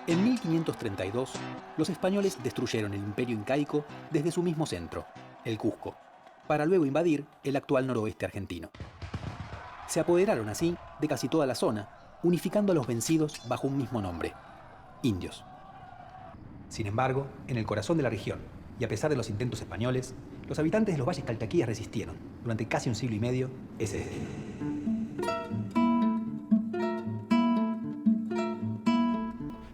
En 1532, los españoles destruyeron el imperio incaico desde su mismo centro, el Cusco, para luego invadir el actual noroeste argentino. Se apoderaron así de casi toda la zona, unificando a los vencidos bajo un mismo nombre: indios. Sin embargo, en el corazón de la región, y a pesar de los intentos españoles, los habitantes de los valles calchaquíes resistieron, durante casi un siglo y medio, ese destino.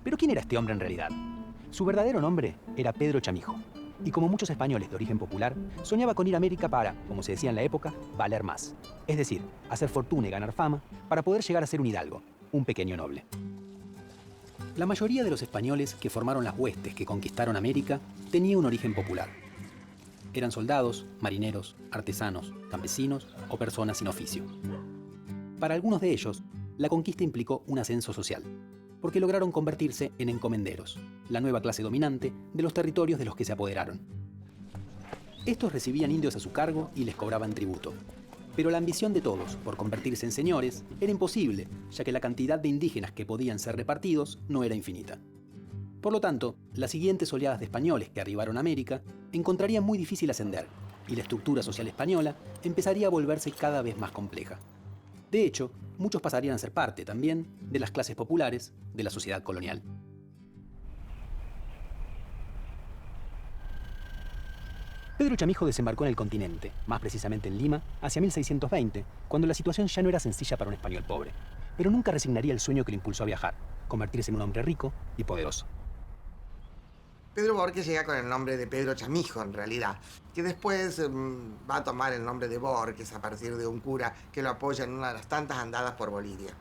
¿Pero quién era este hombre en realidad? Su verdadero nombre era Pedro Chamijo, y como muchos españoles de origen popular, soñaba con ir a América para, como se decía en la época, valer más. Es decir, hacer fortuna y ganar fama para poder llegar a ser un hidalgo, un pequeño noble. La mayoría de los españoles que formaron las huestes que conquistaron América tenía un origen popular. Eran soldados, marineros, artesanos, campesinos o personas sin oficio. Para algunos de ellos, la conquista implicó un ascenso social, porque lograron convertirse en encomenderos, la nueva clase dominante de los territorios de los que se apoderaron. Estos recibían indios a su cargo y les cobraban tributo. Pero la ambición de todos por convertirse en señores era imposible, ya que la cantidad de indígenas que podían ser repartidos no era infinita. Por lo tanto, las siguientes oleadas de españoles que arribaron a América encontrarían muy difícil ascender, y la estructura social española empezaría a volverse cada vez más compleja. De hecho, muchos pasarían a ser parte también de las clases populares de la sociedad colonial. Pedro Chamijo desembarcó en el continente, más precisamente en Lima, hacia 1620, cuando la situación ya no era sencilla para un español pobre. Pero nunca resignaría el sueño que le impulsó a viajar, convertirse en un hombre rico y poderoso. Pedro Borges llega con el nombre de Pedro Chamijo, en realidad, que después va a tomar el nombre de Borges a partir de un cura que lo apoya en una de las tantas andadas por Bolivia.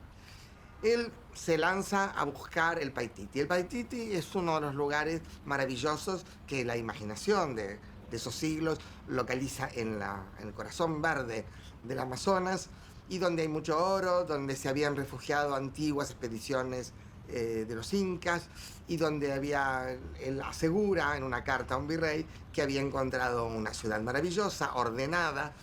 Él se lanza a buscar el Paititi. El Paititi es uno de los lugares maravillosos que la imaginación de esos siglos localiza en el corazón verde del Amazonas, y donde hay mucho oro, donde se habían refugiado antiguas expediciones de los incas, y donde él asegura en una carta a un virrey que había encontrado una ciudad maravillosa, ordenada,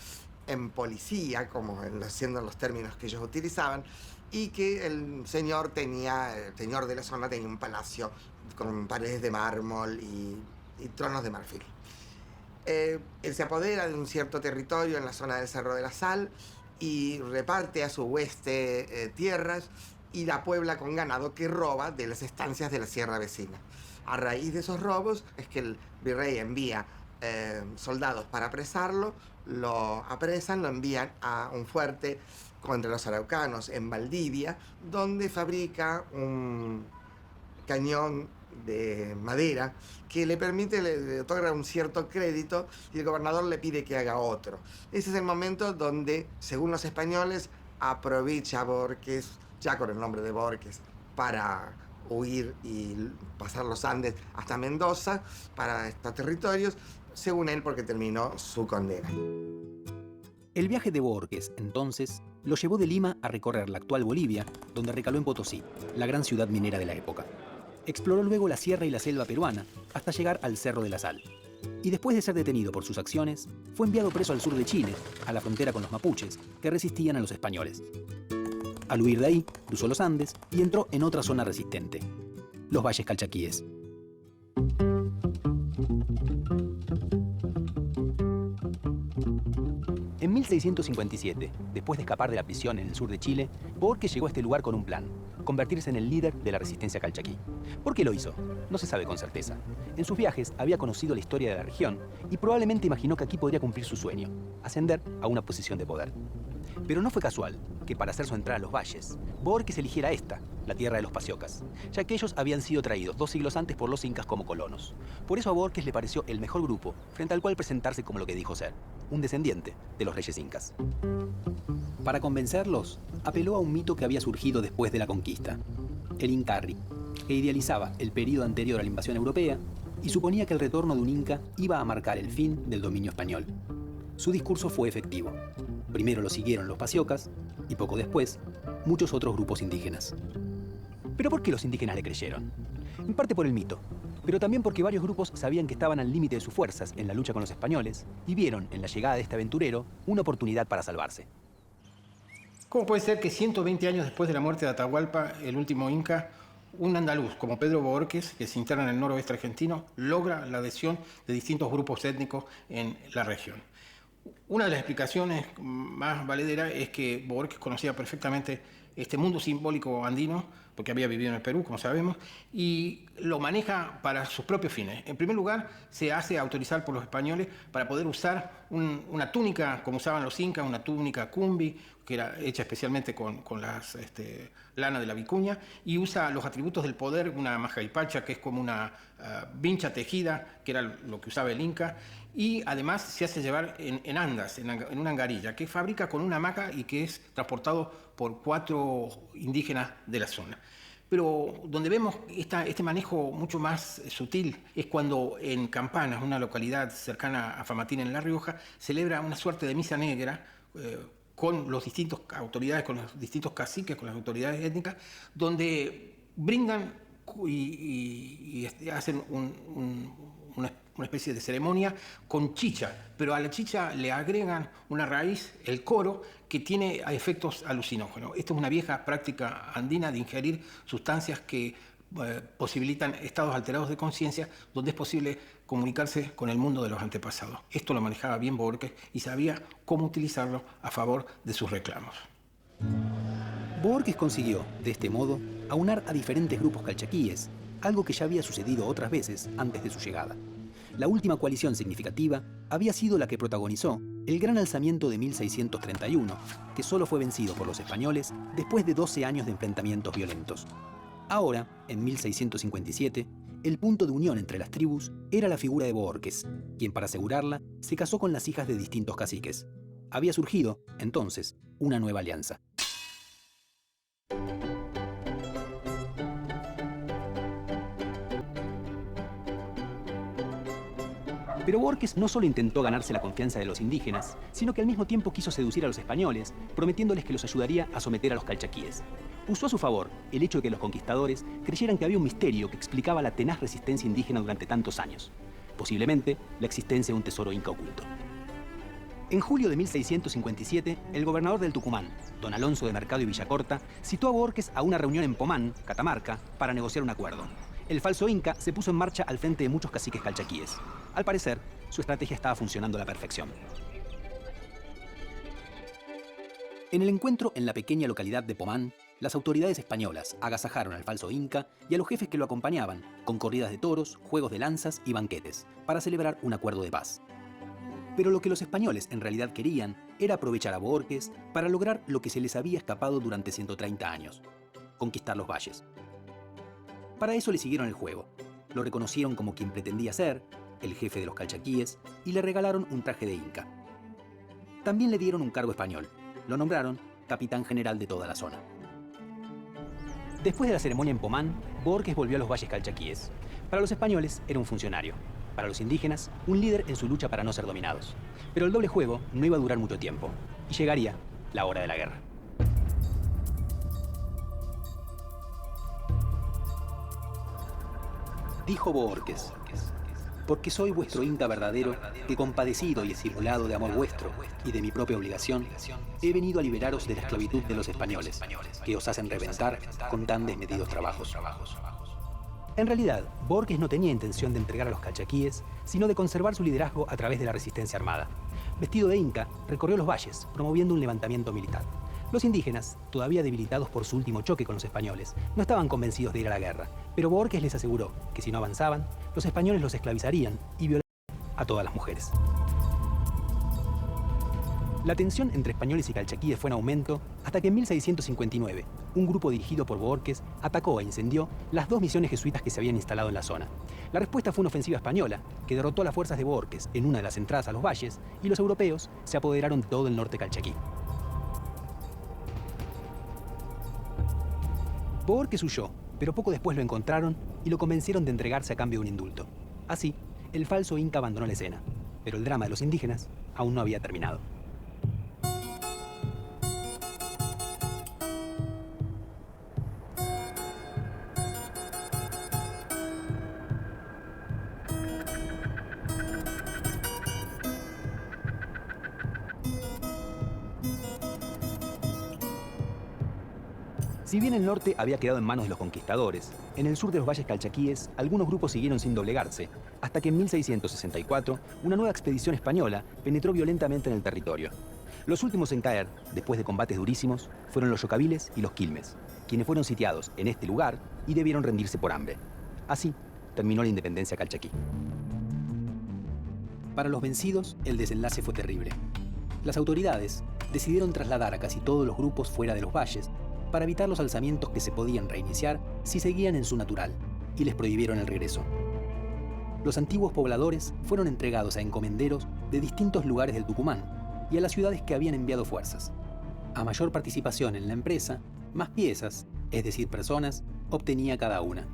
en policía, como siendo los términos que ellos utilizaban, y que el señor de la zona tenía un palacio con paredes de mármol y tronos de marfil. Él se apodera de un cierto territorio en la zona del Cerro de la Sal y reparte a su hueste tierras y la puebla con ganado que roba de las estancias de la sierra vecina. A raíz de esos robos es que el virrey envía soldados para apresarlo, lo apresan, lo envían a un fuerte contra los araucanos en Valdivia, donde fabrica un cañón de madera que le otorga un cierto crédito, y el gobernador le pide que haga otro. Ese es el momento donde, según los españoles, aprovecha Borges, ya con el nombre de Borges, para huir y pasar los Andes hasta Mendoza, para estos territorios, según él, porque terminó su condena. El viaje de Borges, entonces, lo llevó de Lima a recorrer la actual Bolivia, donde recaló en Potosí, la gran ciudad minera de la época. Exploró luego la sierra y la selva peruana hasta llegar al Cerro de la Sal. Y después de ser detenido por sus acciones, fue enviado preso al sur de Chile, a la frontera con los mapuches, que resistían a los españoles. Al huir de ahí, cruzó los Andes y entró en otra zona resistente, los valles calchaquíes. En 1657, después de escapar de la prisión en el sur de Chile, Borges llegó a este lugar con un plan: convertirse en el líder de la resistencia calchaquí. ¿Por qué lo hizo? No se sabe con certeza. En sus viajes había conocido la historia de la región y probablemente imaginó que aquí podría cumplir su sueño: ascender a una posición de poder. Pero no fue casual que para hacer su entrada a los valles, Borges eligiera esta, la tierra de los Pasiocas, ya que ellos habían sido traídos 2 siglos antes por los incas como colonos. Por eso a Borges le pareció el mejor grupo frente al cual presentarse como lo que dijo ser: un descendiente de los reyes incas. Para convencerlos, apeló a un mito que había surgido después de la conquista, el Incarri, que idealizaba el período anterior a la invasión europea y suponía que el retorno de un inca iba a marcar el fin del dominio español. Su discurso fue efectivo. Primero lo siguieron los Pasiocas y poco después, muchos otros grupos indígenas. ¿Pero por qué los indígenas le creyeron? En parte por el mito, pero también porque varios grupos sabían que estaban al límite de sus fuerzas en la lucha con los españoles y vieron en la llegada de este aventurero una oportunidad para salvarse. ¿Cómo puede ser que 120 años después de la muerte de Atahualpa, el último inca, un andaluz como Pedro Bohórquez, que se interna en el noroeste argentino, logra la adhesión de distintos grupos étnicos en la región. Una de las explicaciones más valederas es que Bohórquez conocía perfectamente este mundo simbólico andino, porque había vivido en el Perú, como sabemos, y lo maneja para sus propios fines. En primer lugar, se hace autorizar por los españoles para poder usar una túnica, como usaban los incas, una túnica cumbi, que era hecha especialmente con las lana de la vicuña, y usa los atributos del poder, una majaipacha, que es como una vincha tejida, que era lo que usaba el inca, y además se hace llevar en andas, en una angarilla, que fabrica con una hamaca y que es transportado por 4 indígenas de la zona. Pero donde vemos este manejo mucho más sutil es cuando en Campanas, una localidad cercana a Famatina en La Rioja, celebra una suerte de misa negra con las distintas autoridades, con los distintos caciques, con las autoridades étnicas, donde brindan y hacen una especie de ceremonia con chicha, pero a la chicha le agregan una raíz, el coro, que tiene efectos alucinógenos. Esta es una vieja práctica andina de ingerir sustancias que posibilitan estados alterados de conciencia donde es posible comunicarse con el mundo de los antepasados. Esto lo manejaba bien Bohórquez y sabía cómo utilizarlo a favor de sus reclamos. Bohórquez consiguió, de este modo, aunar a diferentes grupos calchaquíes, algo que ya había sucedido otras veces antes de su llegada. La última coalición significativa había sido la que protagonizó el gran alzamiento de 1631, que solo fue vencido por los españoles después de 12 años de enfrentamientos violentos. Ahora, en 1657, el punto de unión entre las tribus era la figura de Bohórquez, quien para asegurarla se casó con las hijas de distintos caciques. Había surgido, entonces, una nueva alianza. Pero Bohórquez no solo intentó ganarse la confianza de los indígenas, sino que al mismo tiempo quiso seducir a los españoles, prometiéndoles que los ayudaría a someter a los calchaquíes. Usó a su favor el hecho de que los conquistadores creyeran que había un misterio que explicaba la tenaz resistencia indígena durante tantos años, posiblemente la existencia de un tesoro inca oculto. En julio de 1657, el gobernador del Tucumán, don Alonso de Mercado y Villacorta, citó a Bohórquez a una reunión en Pomán, Catamarca, para negociar un acuerdo. El falso inca se puso en marcha al frente de muchos caciques calchaquíes. Al parecer, su estrategia estaba funcionando a la perfección. En el encuentro en la pequeña localidad de Pomán, las autoridades españolas agasajaron al falso inca y a los jefes que lo acompañaban, con corridas de toros, juegos de lanzas y banquetes, para celebrar un acuerdo de paz. Pero lo que los españoles en realidad querían era aprovechar a Bohórquez para lograr lo que se les había escapado durante 130 años: conquistar los valles. Para eso le siguieron el juego. Lo reconocieron como quien pretendía ser, el jefe de los calchaquíes, y le regalaron un traje de inca. También le dieron un cargo español. Lo nombraron capitán general de toda la zona. Después de la ceremonia en Pomán, Bohórquez volvió a los valles calchaquíes. Para los españoles era un funcionario. Para los indígenas, un líder en su lucha para no ser dominados. Pero el doble juego no iba a durar mucho tiempo, y llegaría la hora de la guerra. Dijo Bohórquez: porque soy vuestro inca verdadero, que compadecido y discipulado de amor vuestro y de mi propia obligación, he venido a liberaros de la esclavitud de los españoles, que os hacen reventar con tan desmedidos trabajos. En realidad, Bohórquez no tenía intención de entregar a los calchaquíes, sino de conservar su liderazgo a través de la resistencia armada. Vestido de inca, recorrió los valles, promoviendo un levantamiento militar. Los indígenas, todavía debilitados por su último choque con los españoles, no estaban convencidos de ir a la guerra, pero Bohórquez les aseguró que si no avanzaban, los españoles los esclavizarían y violarían a todas las mujeres. La tensión entre españoles y calchaquíes fue en aumento hasta que en 1659, un grupo dirigido por Bohórquez atacó e incendió las 2 misiones jesuitas que se habían instalado en la zona. La respuesta fue una ofensiva española que derrotó a las fuerzas de Bohórquez en una de las entradas a los valles, y los europeos se apoderaron de todo el norte calchaquí. Bohórquez huyó, pero poco después lo encontraron y lo convencieron de entregarse a cambio de un indulto. Así, el falso inca abandonó la escena, pero el drama de los indígenas aún no había terminado. Si bien el norte había quedado en manos de los conquistadores, en el sur de los valles calchaquíes algunos grupos siguieron sin doblegarse, hasta que en 1664 una nueva expedición española penetró violentamente en el territorio. Los últimos en caer, después de combates durísimos, fueron los yocaviles y los quilmes, quienes fueron sitiados en este lugar y debieron rendirse por hambre. Así terminó la independencia calchaquí. Para los vencidos, el desenlace fue terrible. Las autoridades decidieron trasladar a casi todos los grupos fuera de los valles para evitar los alzamientos que se podían reiniciar si seguían en su natural, y les prohibieron el regreso. Los antiguos pobladores fueron entregados a encomenderos de distintos lugares del Tucumán y a las ciudades que habían enviado fuerzas. A mayor participación en la empresa, más piezas, es decir, personas, obtenía cada una.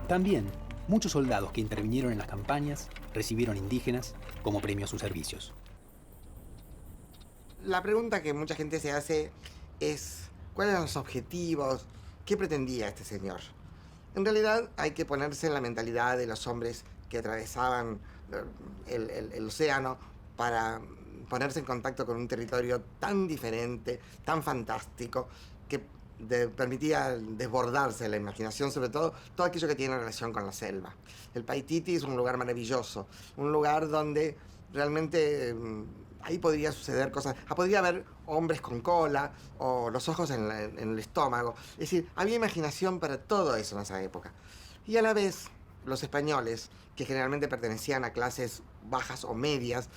También, muchos soldados que intervinieron en las campañas recibieron indígenas como premio a sus servicios. La pregunta que mucha gente se hace es: ¿cuáles eran los objetivos? ¿Qué pretendía este señor? En realidad hay que ponerse en la mentalidad de los hombres que atravesaban el océano para ponerse en contacto con un territorio tan diferente, tan fantástico, que permitía desbordarse la imaginación, sobre todo aquello que tiene relación con la selva. El Paititi es un lugar maravilloso, un lugar donde realmente ahí podría suceder cosas. Podría haber hombres con cola o los ojos en el estómago. Es decir, había imaginación para todo eso en esa época. Y a la vez, los españoles, que generalmente pertenecían a clases bajas o medias,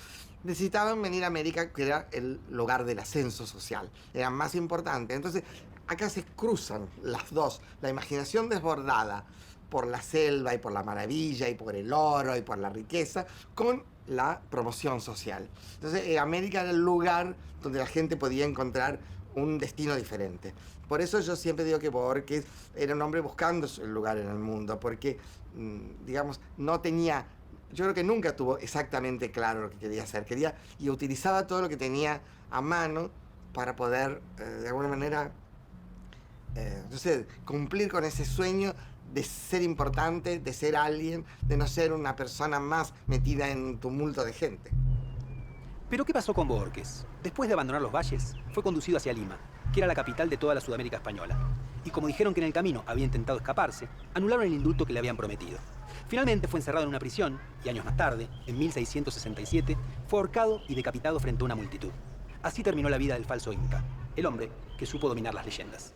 necesitaban venir a América, que era el lugar del ascenso social. Era más importante. Entonces, acá se cruzan las dos. La imaginación desbordada por la selva y por la maravilla y por el oro y por la riqueza, con la promoción social. Entonces, América era el lugar donde la gente podía encontrar un destino diferente. Por eso yo siempre digo que Borges era un hombre buscando el lugar en el mundo, porque, digamos, no tenía... Yo creo que nunca tuvo exactamente claro lo que quería hacer. Quería y utilizaba todo lo que tenía a mano para poder, de alguna manera, no sé, cumplir con ese sueño de ser importante, de ser alguien, de no ser una persona más metida en un tumulto de gente. ¿Pero qué pasó con Borges? Después de abandonar los valles, fue conducido hacia Lima, que era la capital de toda la Sudamérica española. Y como dijeron que en el camino había intentado escaparse, anularon el indulto que le habían prometido. Finalmente fue encerrado en una prisión y años más tarde, en 1667, fue ahorcado y decapitado frente a una multitud. Así terminó la vida del falso Inca, el hombre que supo dominar las leyendas.